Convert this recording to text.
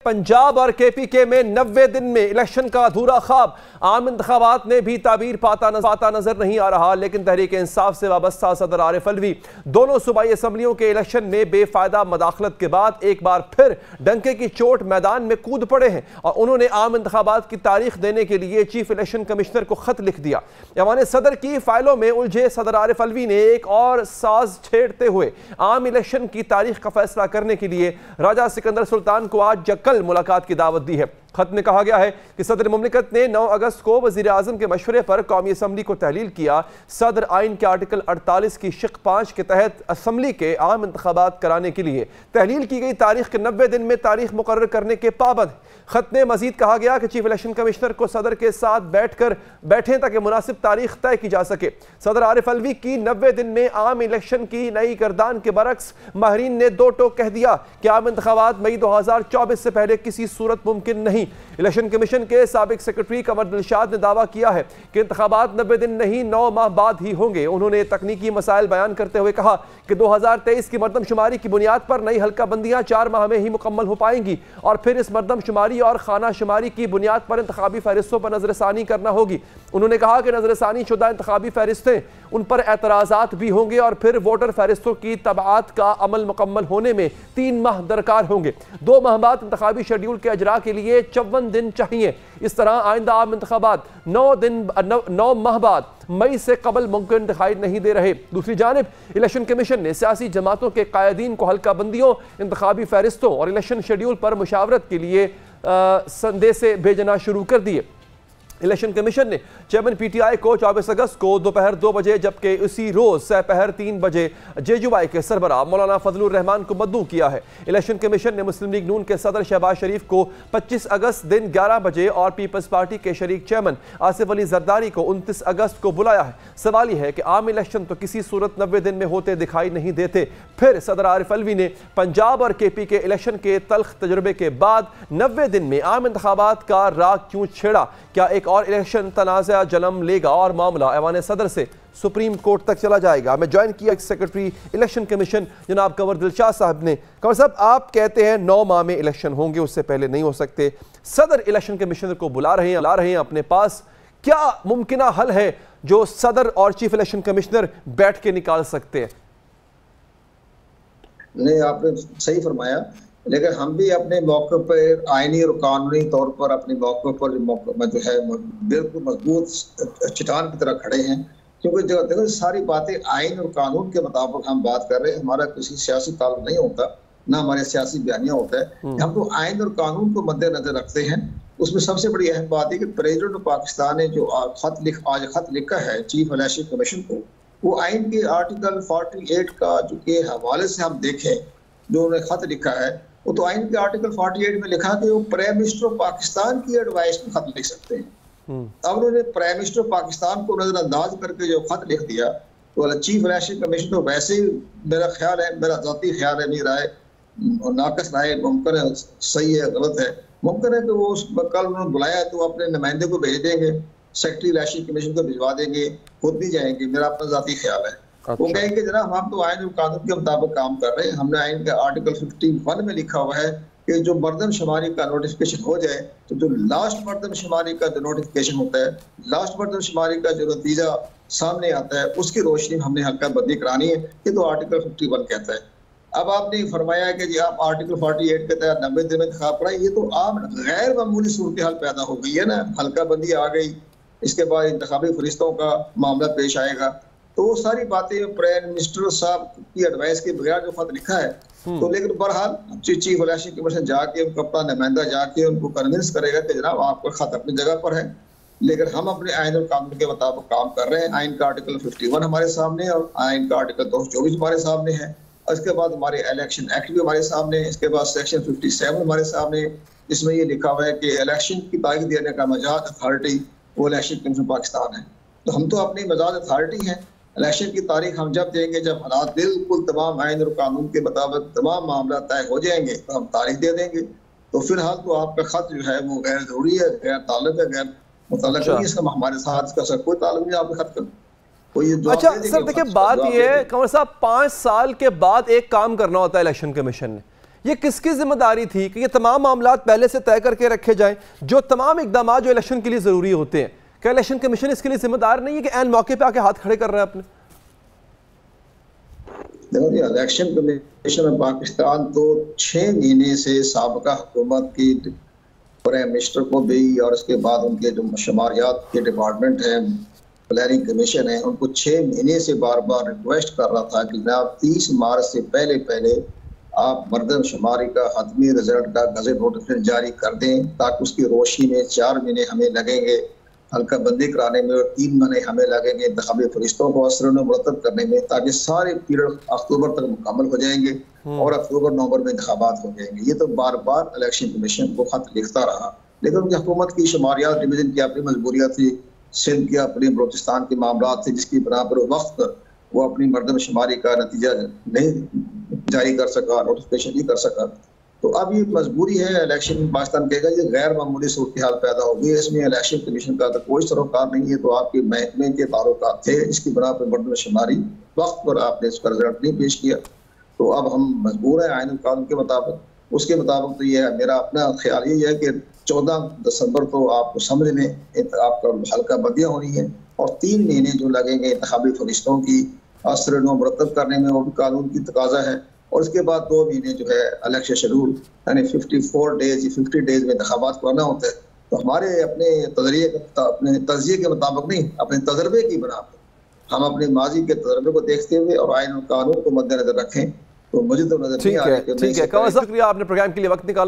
पंजाब और KPK में 90 दिन में इलेक्शन का अधूरा ख्वाब। आम इंतखाबात में भी ताबीर पाता नजर नहीं आ रहा, लेकिन तहरीक इंसाफ से वाबस्ता सदर आरिफ अलवी दोनों सूबाई असम्बलियों के इलेक्शन में बेफायदा मदाखलत के बाद एक बार फिर डंके की चोट मैदान में कूद पड़े हैं और उन्होंने आम इंतखाबात की तारीख देने के लिए चीफ इलेक्शन कमिश्नर को खत लिख दिया। ऐवान सदर की फाइलों में उलझे सदर आरिफ अलवी ने एक और साज छेड़ते हुए आम इलेक्शन की तारीख का फैसला करने के लिए राजा सिकंदर सुल्तान को आज या कल मुलाकात की दावत दी है। खत में कहा गया है कि सदर मुमलिकत ने 9 अगस्त को वजीर आजम के मशवरे पर कौमी असम्बली को तहलील किया। सदर आइन के आर्टिकल 48 की शिक 5 के तहत असम्बली के आम इंतखाबात कराने के लिए तहलील की गई तारीख के 90 दिन में तारीख मुकर्रर करने के पाबंद। खत में मजीद कहा गया कि चीफ इलेक्शन कमिश्नर को सदर के साथ बैठें ताकि मुनासिब तारीख तय की जा सके। सदर आरिफ अलवी की 90 दिन में आम इलेक्शन की नई गर्दान के बरक्स माहरीन ने दो टोक कह दिया कि आम इंतखाबात मई 2024 से पहले किसी सूरत मुमकिन नहीं। इलेक्शन कमीशन के साबिक सेक्रेटरी कमर दिलशाद ने दावा किया है कि इंतखाबात 90 दिन नहीं 9 माह बाद ही होंगे। उन्होंने तकनीकी मसाइल बयान करते हुए कहा कि 2023 की मरदमशुमारी की बुनियाद पर नई हल्का बंदियां 4 माह में ही मुकम्मल हो पाएंगी और फिर इस मरदमशुमारी और खाना शुमारी की बुनियाद पर इंतखाबी फहरिस्तों पर नजरसानी करना होगी। उन्होंने कहा कि नजरसानी शुदा इंतखाबी फहरिस्तें उन पर एतराज़ात भी होंगे और फिर वोटर फहरिस्तों की तबाआत का अमल मुकम्मल होने में 3 माह दरकार होंगे। 2 माह बाद इंतखाबी शेड्यूल के अजरा के लिए 54 दिन चाहिए। इस तरह आइंदा आम इंतखाबात 9 माह बाद मई से कबल मुमकिन दिखाई नहीं दे रहे। दूसरी जानिब इलेक्शन कमीशन ने सियासी जमातों के कायदीन को हल्का बंदियों, इंतखाबी फहरिस्तों और इलेक्शन शेड्यूल पर मुशावरत के लिए संदेशे भेजना शुरू कर दिए। इलेक्शन कमीशन ने चेयरमैन PTI को 24 अगस्त को दोपहर 2 बजे जबकि उसी रोज दोपहर 3 बजे JUI के सरबराह मौलाना फजलुर रहमान को मद्दू किया है। इलेक्शन कमीशन ने मुस्लिम लीग नून के सदर शहबाज शरीफ को 25 अगस्त दिन 11 बजे और पीपल्स पार्टी के शरीक चेयरमैन आसिफ अली जरदारी को 29 अगस्त को बुलाया है। सवाल यह है कि आम इलेक्शन तो किसी सूरत 90 दिन में होते दिखाई नहीं देते, फिर सदर आरिफ अलवी ने पंजाब और KPK इलेक्शन के तल्ख तजुर्बे के बाद 90 दिन में आम इंतखाबात का राग क्यों छेड़ा? क्या एक और इलेक्शन तनाज़ा जन्म लेगा और मामला ऐवान सदर से सुप्रीम कोर्ट तक चला जाएगा? मैं ज्वाइन किया सेक्रेटरी इलेक्शन कमीशन जनाब कंवर दिलशाद साहब ने। कंवर साहब, आप कहते हैं 9 माह में इलेक्शन होंगे, उससे पहले नहीं हो सकते। सदर इलेक्शन कमिश्नर को बुला रहे हैं अपने पास। क्या मुमकिना हल है जो सदर और चीफ इलेक्शन कमिश्नर बैठ के निकाल सकते हैं? नहीं, आपने सही फरमाया, लेकिन हम भी अपने मौके पर आईनी और कानूनी तौर पर अपने मौके पर जो है बिल्कुल मजबूत चट्टान की तरह खड़े हैं। क्योंकि जो देखो सारी बातें आइन और कानून के मुताबिक हम बात कर रहे हैं। हमारा किसी सियासी ताल्लुक नहीं होता, ना हमारे सियासी बयानियां होता है। हम तो आइन और कानून को मद्देनजर रखते हैं। उसमें सबसे बड़ी अहम बात है कि प्रेसिडेंट पाकिस्तान ने जो आज खत लिखा है चीफ इलेक्शन कमीशन को, वो आइन के आर्टिकल 48 का जो के हवाले से हम देखें, जो उन्होंने खत लिखा है, वो तो आइन के आर्टिकल 48 में लिखा कि वो प्राइम मिनिस्टर ऑफ पाकिस्तान की एडवाइस में खत लिख सकते हैं। अब उन्होंने प्राइम मिनिस्टर ऑफ पाकिस्तान को नजरअंदाज करके जो खत लिख दिया, तो चीफ इलेक्शन कमीशन तो वैसे ही मेरा ख्याल है, मेरा ज़ाती ख्याल है, नहीं राय और नाकस राय मुमकिन है, सही है गलत है, मुमकिन है कि वो कल उन्होंने बुलाया तो वो अपने नुमाइंदे को भेज देंगे, सेक्रेटरी इलेक्शन कमीशन को भिजवा देंगे, खुद भी जाएंगे, मेरा अपना ज़ाती ख्याल है। वो कहेंगे जनाब हम तो आइन और कानून के मुताबिक काम कर रहे हैं। हमने आइन के आर्टिकल 51 में लिखा हुआ है कि जो मरदमशुमारी का नोटिफिकेशन हो जाए, तो जो लास्ट मरदमशुमारी का जो नोटिफिकेशन होता है, लास्ट मरदमशुमारी का जो नतीजा सामने आता है, उसकी रोशनी हमने हल्का बंदी करानी है। ये तो आर्टिकल 51 कहता है। अब आपने फरमाया कि जी आप आर्टिकल 48 के तहत 90 दिन में इंतखाब कराएं, ये तो आम गैर मामूली सूरत हाल पैदा हो गई है ना। हल्का बंदी आ गई, इसके बाद इंतखाबी फरिश्तों का मामला पेश आएगा, तो वो सारी बातें प्राइम मिनिस्टर साहब की एडवाइस के बगैर जो खत लिखा है, तो लेकिन बहरहाल चीफ इलेक्शन कमीशन जाके उनको अपना नुमाइंदा जाके उनको कन्विंस करेगा कि जनाब आपका खत अपनी जगह पर है, लेकिन हम अपने आइन और कानून के मुताबिक काम कर रहे हैं। आइन का आर्टिकल 51 हमारे सामने और आइन का आर्टिकल 224 हमारे सामने है। इसके बाद हमारे इलेक्शन एक्ट भी हमारे सामने है। इसके बाद सेक्शन 57 हमारे सामने, जिसमें ये लिखा हुआ है कि इलेक्शन की तारीख देने का मजाज अथॉरिटी वो इलेक्शन कमीशन पाकिस्तान है। तो हम तो अपनी मजाज अथॉरिटी हैं। इलेक्शन की तारीख हम जब देंगे, जब हालात बिल्कुल तमाम आइन और कानून के मुताबिक तमाम मामला तय हो जाएंगे, तो हम तारीख दे देंगे। तो फिलहाल तो आपका खत जो है वो गैर जरूरी है, गैर ताल्लुक है, गैर मुतल्लक है। इसका हमारे साथ का कोई ताल्लुक नहीं आपके खत का। अच्छा सर, देखिए बात ये है कंवर साहब, 5 साल के बाद एक काम करना होता है इलेक्शन कमीशन ने। ये किसकी जिम्मेदारी थी कि ये तमाम मामला पहले से तय करके रखे जाएं, जो तमाम इकदाम जो इलेक्शन के लिए जरूरी होते हैं? क्या इलेक्शन कमीशन इसके लिए जिम्मेदार नहीं है कि ऐन मौके पे आके हाथ खड़े कर रहे हैं अपने? देखो जी, इलेक्शन कमीशन में पाकिस्तान तो 6 महीने से साबका हुकूमत की प्राइम मिनिस्टर को भी और उसके बाद उनके जो शुमारियात के डिपार्टमेंट हैं, प्लानिंग कमीशन है, उनको 6 महीने से बार बार रिक्वेस्ट कर रहा था कि जनाब 30 मार्च से पहले पहले आप मरदमशुमारी का हतमी रिजल्ट का गज़ट नोटिफिकेशन जारी कर दें, ताकि उसकी रोशनी में 4 महीने हमें लगेंगे हल्का बंदी कराने में और 3 महीने हमें लगेंगे इंतखाबी फरिश्तों को असर मुरतब करने में, ताकि सारे पीरियड अक्टूबर तक मुकम्मल हो जाएंगे और अक्टूबर नवंबर में इंतखाबात हो जाएंगे। ये तो बार बार इलेक्शन कमीशन को खत लिखता रहा, लेकिन उनकी हुकूमत की शुमारियात डिवीजन की अपनी मजबूरियाँ थी, सिंध के अपने बलोचिस्तान के मामला थे, जिसकी बना पर वक्त वो अपनी मरदमशुमारी का नतीजा नहीं जारी कर सका, नोटिफिकेशन नहीं कर सका। तो अब ये मजबूरी है, इलेक्शन पाकिस्तान कहेगा ये गैर मामूली सूरत हाल पैदा हो गई है, इसमें इलेक्शन कमीशन का तो कोई सरोकार नहीं है, तो आपके महकमे के ताल्लुकात थे, इसकी बना पर मरदमशुमारी वक्त पर आपने इसका रिजल्ट नहीं पेश किया। तो अब हम मजबूर हैं आईन कानून के मुताबिक। उसके मुताबिक तो ये है, मेरा अपना ख्याल यही है कि 14 दिसंबर तो आपको समझ लें आपका हल्का बंदियाँ होनी है और 3 महीने जो लगेंगे इंतखाबी फरिश्तों की असर मुरतब करने में, वो भी कानून की तकाजा है। और उसके बाद 2 महीने जो है इलेक्शन शेड्यूल यानी 54 डेज 50 डेज में इंतखाबात करना होता है। तो हमारे अपने तजरिए के मुताबिक नहीं, अपने तजर्बे की बना पर हम अपने माजी के तजर्बे को देखते हुए और आईन और कानून को मद्देनजर रखें, तो मुझे तो नजर नहीं आ रहा है। ठीक है, शुक्रिया आपने प्रोग्राम के लिए वक्त निकाला।